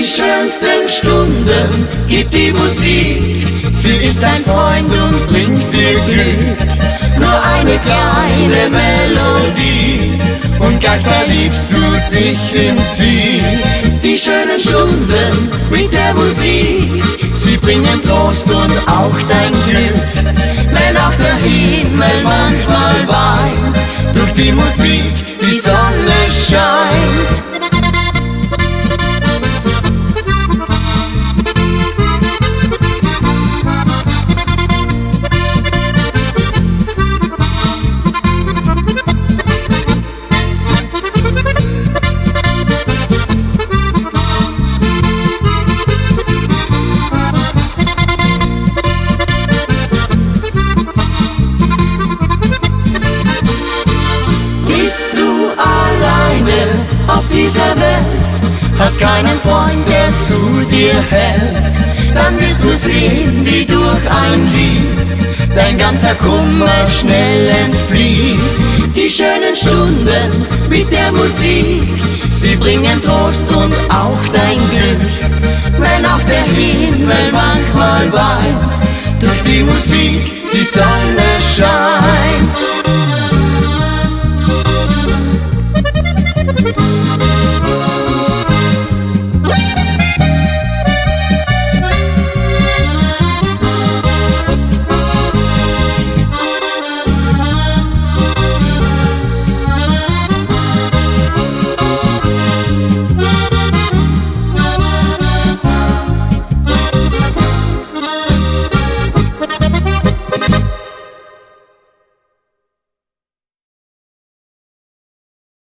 Die schönsten Stunden gibt die Musik. Sie ist ein Freund und bringt dir Glück. Nur eine kleine Melodie und gleich verliebst du dich in sie. Die schönen Stunden mit der Musik, sie bringen Trost und auch dein Glück. Wenn auch der Himmel manchmal weint, durch die Musik die Sonne scheint. Auf dieser Welt hast keinen Freund, der zu dir hält, dann wirst du sehen, wie durch ein Lied dein ganzer Kummer schnell entflieht. Die schönen Stunden mit der Musik, sie bringen Trost und auch dein Glück. Wenn auch der Himmel manchmal weint, durch die Musik die Sonne